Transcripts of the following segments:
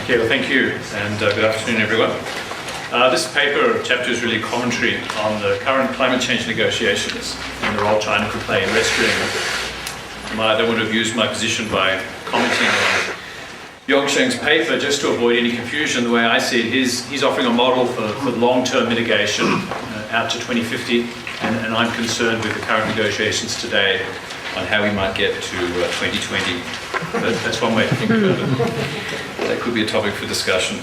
Okay, well, thank you, and good afternoon, everyone. This paper chapter is really a commentary on the current climate change negotiations and the role China could play in rescuing them. I don't want to abuse my position by commenting on Yongsheng's paper just to avoid any confusion. The way I see it, he's offering a model for long-term mitigation out to 2050, and I'm concerned with the current negotiations today on how we might get to 2020. But that's one way to think about it. That could be a topic for discussion.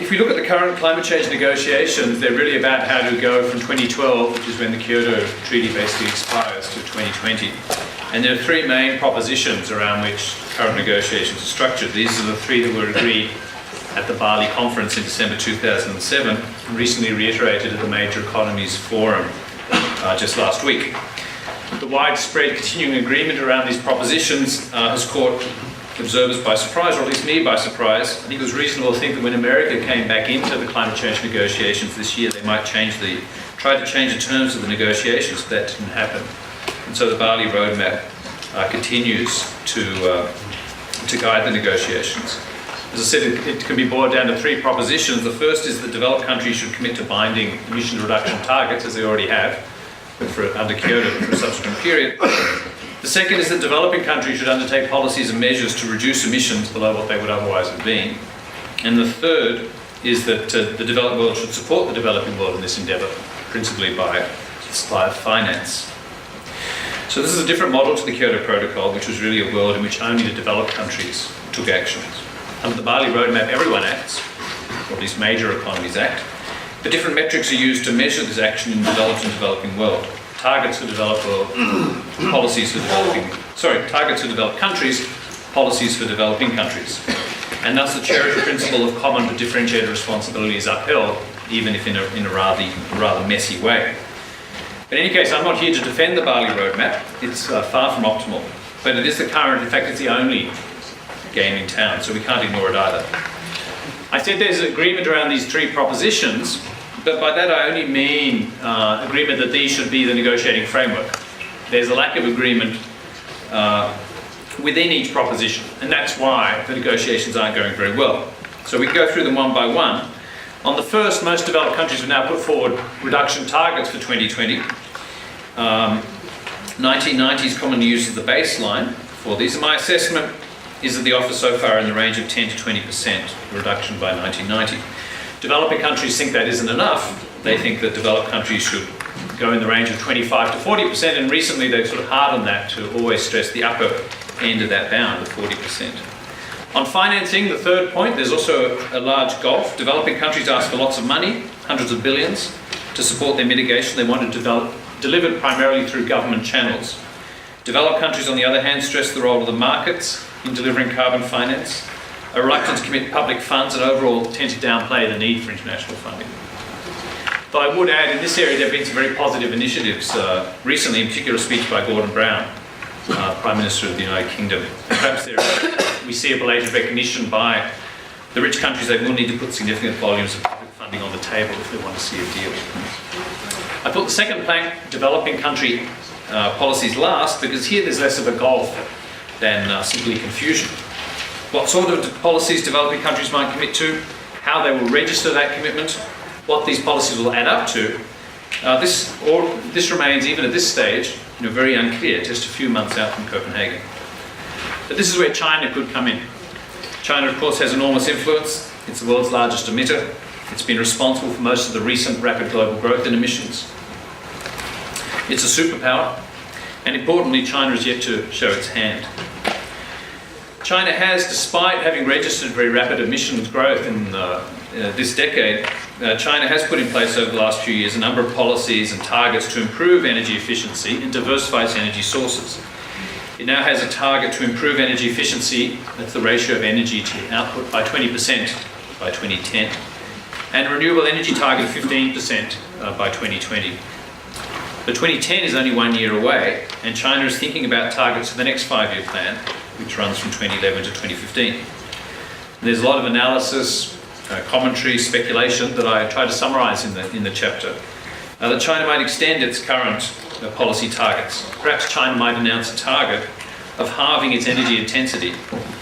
If we look at the current climate change negotiations, they're really about how to go from 2012, which is when the Kyoto Treaty basically expires, to 2020. And there are three main propositions around which current negotiations are structured. These are the three that were agreed at the Bali conference in December 2007 and recently reiterated at the Major Economies Forum just last week. The widespread continuing agreement around these propositions has caught observers by surprise, or at least me by surprise. I think it was reasonable to think that when America came back into the climate change negotiations this year, they might try to change the terms of the negotiations, but that didn't happen. And so the Bali roadmap continues to guide the negotiations. As I said, it can be boiled down to three propositions. The first is that developed countries should commit to binding emissions reduction targets, as they already have, under Kyoto for a subsequent period. The second is that developing countries should undertake policies and measures to reduce emissions below what they would otherwise have been. And the third is that the developed world should support the developing world in this endeavour, principally by the supply of finance. So this is a different model to the Kyoto Protocol, which was really a world in which only the developed countries took actions. Under the Bali roadmap, everyone acts, or at least major economies act. But different metrics are used to measure this action in the developed and developing world. Targets for developed world, policies for targets for developed countries, policies for developing countries. And thus the charity principle of common but differentiated responsibility is upheld, even if in a rather messy way. But in any case, I'm not here to defend the Bali roadmap. It's far from optimal. But it is the current, in fact, it's the only game in town, so we can't ignore it either. I said there's agreement around these three propositions, but by that I only mean agreement that these should be the negotiating framework. There's a lack of agreement within each proposition, and that's why the negotiations aren't going very well. So we can go through them one by one. On the first, most developed countries have now put forward reduction targets for 2020. 1990 is commonly used as the baseline for these, and my assessment is that the offer so far in the range of 10 to 20% reduction by 1990. Developing countries think that isn't enough. They think that developed countries should go in the range of 25 to 40%, and recently they've sort of hardened that to always stress the upper end of that bound of 40%. On financing, the third point, there's also a large gulf. Developing countries ask for lots of money, hundreds of billions, to support their mitigation. They want to delivered primarily through government channels. Developed countries, on the other hand, stress the role of the markets in delivering carbon finance, are reluctant to commit public funds, and overall tend to downplay the need for international funding. Though I would add, in this area there have been some very positive initiatives. Recently, in particular, a speech by Gordon Brown, Prime Minister of the United Kingdom. Perhaps we see a belated recognition by the rich countries that will need to put significant volumes of public funding on the table if they want to see a deal. I put the second plank, developing country policies, last, because here there's less of a gulf than simply confusion. What sort of policies developing countries might commit to, how they will register that commitment, what these policies will add up to, this remains, even at this stage, very unclear, just a few months out from Copenhagen. But this is where China could come in. China, of course, has enormous influence. It's the world's largest emitter. It's been responsible for most of the recent rapid global growth in emissions. It's a superpower, and importantly, China is yet to show its hand. China has, despite having registered very rapid emissions growth in this decade, China has put in place over the last few years a number of policies and targets to improve energy efficiency and diversify its energy sources. It now has a target to improve energy efficiency, that's the ratio of energy to output, by 20% by 2010, and a renewable energy target of 15% by 2020. But 2010 is only 1 year away, and China is thinking about targets for the next 5-year plan, which runs from 2011 to 2015. And there's a lot of analysis, commentary, speculation that I try to summarise in the chapter. That China might extend its current policy targets. Perhaps China might announce a target of halving its energy intensity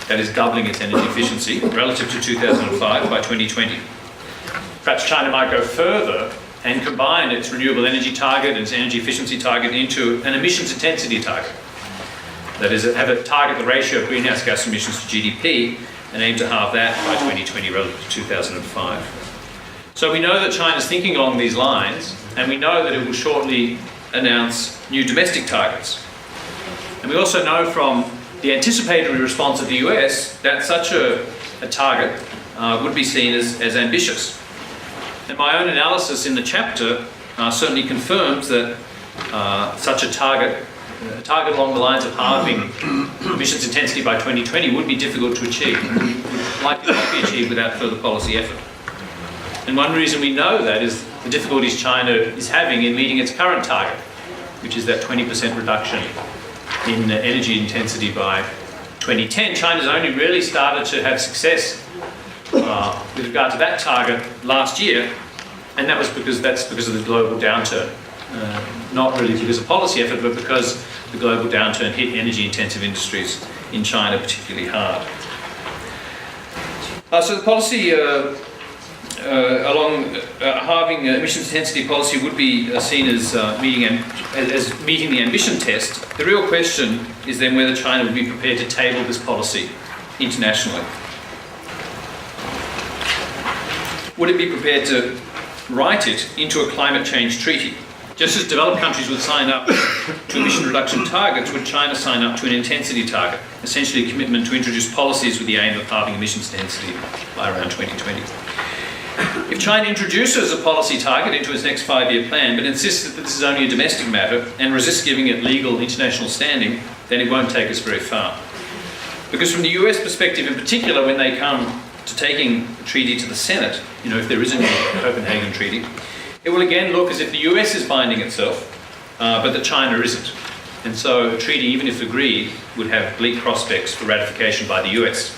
that is doubling its energy efficiency relative to 2005 by 2020. Perhaps China might go further and combine its renewable energy target and its energy efficiency target into an emissions intensity target. That is, have it target the ratio of greenhouse gas emissions to GDP and aim to halve that by 2020 relative to 2005. So we know that China's thinking along these lines, and we know that it will shortly announce new domestic targets. And we also know from the anticipatory response of the US that such a target would be seen as ambitious. And my own analysis in the chapter certainly confirms that such a target along the lines of halving emissions intensity by 2020 would be difficult to achieve, would likely not be achieved without further policy effort. And one reason we know that is the difficulties China is having in meeting its current target, which is that 20% reduction in energy intensity by 2010. China's only really started to have success with regard to that target last year, and that's because of the global downturn. Not really because of policy effort, but because the global downturn hit energy-intensive industries in China particularly hard. So the policy along halving emissions intensity policy would be seen as meeting the ambition test. The real question is then whether China would be prepared to table this policy internationally. Would it be prepared to write it into a climate change treaty? Just as developed countries would sign up to emission reduction targets, would China sign up to an intensity target, essentially a commitment to introduce policies with the aim of halving emissions intensity by around 2020? If China introduces a policy target into its next 5-year plan, but insists that this is only a domestic matter and resists giving it legal international standing, then it won't take us very far. Because from the US perspective in particular, when they come to taking the treaty to the Senate, if there is a new Copenhagen Treaty, it will again look as if the US is binding itself, but that China isn't. And so a treaty, even if agreed, would have bleak prospects for ratification by the US.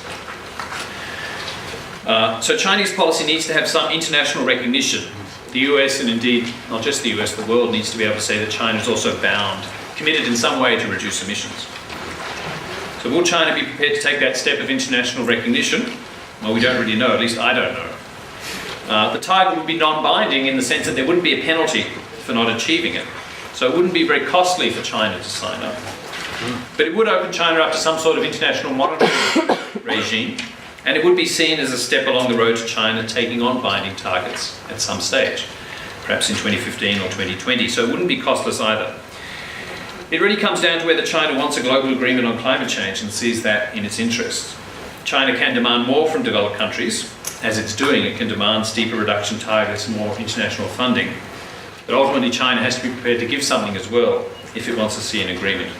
So Chinese policy needs to have some international recognition. The US, and indeed not just the US, the world needs to be able to say that China is also committed in some way to reduce emissions. So will China be prepared to take that step of international recognition? Well, we don't really know, at least I don't know. The target would be non-binding in the sense that there wouldn't be a penalty for not achieving it. So it wouldn't be very costly for China to sign up. But it would open China up to some sort of international monitoring regime, and it would be seen as a step along the road to China taking on binding targets at some stage, perhaps in 2015 or 2020, so it wouldn't be costless either. It really comes down to whether China wants a global agreement on climate change and sees that in its interests. China can demand more from developed countries. As it's doing, it can demand steeper reduction targets and more international funding. But ultimately, China has to be prepared to give something as well if it wants to see an agreement.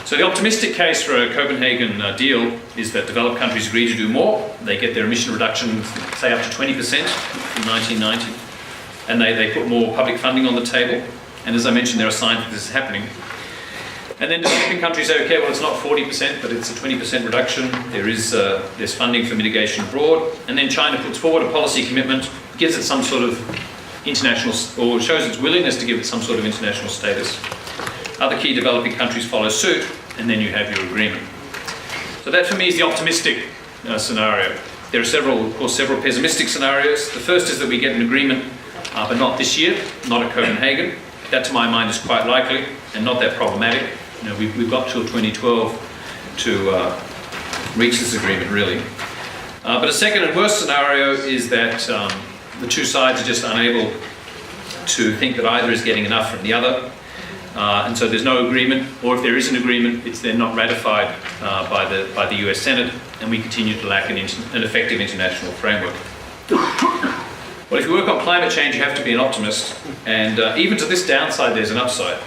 So the optimistic case for a Copenhagen deal is that developed countries agree to do more. They get their emission reduction, say, up to 20% from 1990. And they put more public funding on the table. And as I mentioned, there are signs that this is happening. And then developing countries say, okay, well, it's not 40%, but it's a 20% reduction. There's funding for mitigation abroad. And then China puts forward a policy commitment, gives it some sort of international, or shows its willingness to give it some sort of international status. Other key developing countries follow suit, and then you have your agreement. So that for me is the optimistic scenario. There are of course, several pessimistic scenarios. The first is that we get an agreement, but not this year, not at Copenhagen. That to my mind is quite likely and not that problematic. We've got till 2012 to reach this agreement, really. But a second and worse scenario is that the two sides are just unable to think that either is getting enough from the other. And so there's no agreement, or if there is an agreement, it's then not ratified by the US Senate, and we continue to lack an effective international framework. Well, if you work on climate change, you have to be an optimist, and even to this downside, there's an upside.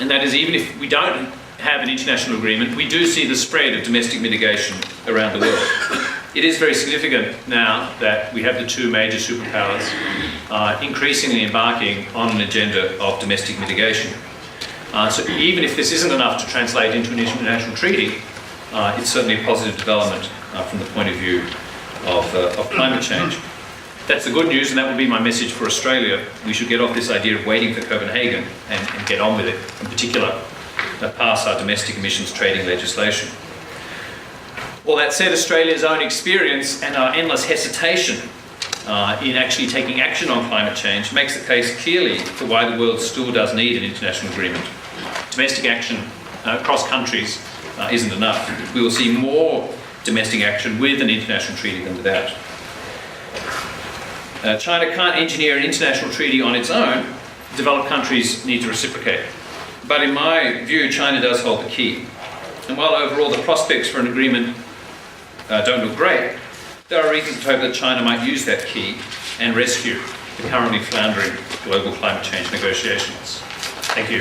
And that is, even if we don't have an international agreement, we do see the spread of domestic mitigation around the world. It is very significant now that we have the two major superpowers increasingly embarking on an agenda of domestic mitigation. So even if this isn't enough to translate into an international treaty, it's certainly a positive development from the point of view of climate change. That's the good news, and that would be my message for Australia. We should get off this idea of waiting for Copenhagen and get on with it. In particular, pass our domestic emissions trading legislation. All that said, Australia's own experience and our endless hesitation in actually taking action on climate change makes the case clearly for why the world still does need an international agreement. Domestic action across countries isn't enough. We will see more domestic action with an international treaty than without. China can't engineer an international treaty on its own. Developed countries need to reciprocate. But in my view, China does hold the key. And while overall the prospects for an agreement don't look great, there are reasons to hope that China might use that key and rescue the currently floundering global climate change negotiations. Thank you.